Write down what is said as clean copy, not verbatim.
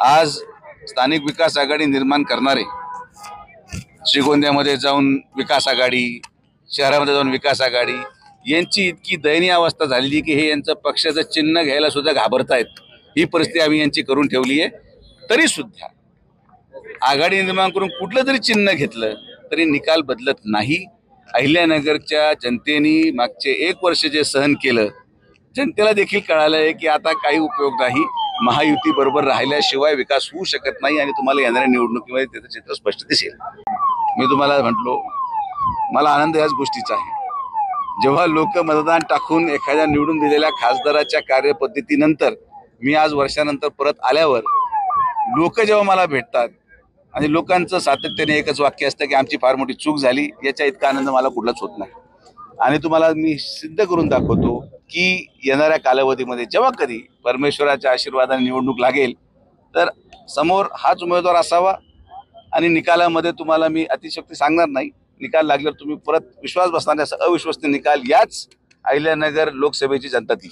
आज स्थानिक विकास आघाडी निर्माण करणारे श्रीगोंद्यामध्ये जाऊन विकास आघाडी, शहरामध्ये जाऊन विकास आघाडी यांची इतकी दयनीय अवस्था झालेली की हे यांचं पक्षाचं चिन्ह घ्यायला सुद्धा घाबरतायत। ही परिस्थिती आम्ही यांची करून ठेवली आहे। तरी सुद्धा आघाडी निर्माण करून कुठलं जरी चिन्ह घेतलं तरी निकाल बदलत नाही। अहिल्यानगरच्या जनतेने मागचे 1 वर्ष जे सहन केलं, जनतेला देखील कळालं आहे की आता काही उपयोग नाही, महायुती बरोबर राहिल्याशिवाय विकास होऊ शकत नाही आणि तुम्हाला येणाऱ्या निवडणुकीमध्ये त्याचं चित्र स्पष्ट दिसेल। मी तुम्हाला म्हटलो, मला आनंद याच गोष्टीचा आहे, जेव्हा लोक मतदान टाकून एखाद्या निवडून दिलेल्या खासदाराच्या कार्यपद्धतीनंतर मी आज वर्षानंतर परत आल्यावर लोक जेव्हा मला भेटतात आणि लोकांचं सातत्याने एकच वाक्य असतं की आमची फार मोठी चूक झाली, याचा इतका आनंद मला कुठलाच होत नाही। आणि तुम्हाला मी सिद्ध करून दाखवतो की येणाऱ्या कालावधीमध्ये जेव्हा कधी परमेश्वराच्या आशीर्वादाने निवडणूक लागेल तर समोर हाच उमेदवार असावा आणि निकालामध्ये तुम्हाला मी अतिशयोक्ती सांगणार नाही। निकाल लागल्यावर तुम्ही परत विश्वास बसणारे असं अविश्वसनीय निकाल याच अहिल्यानगर लोकसभेची जनता ती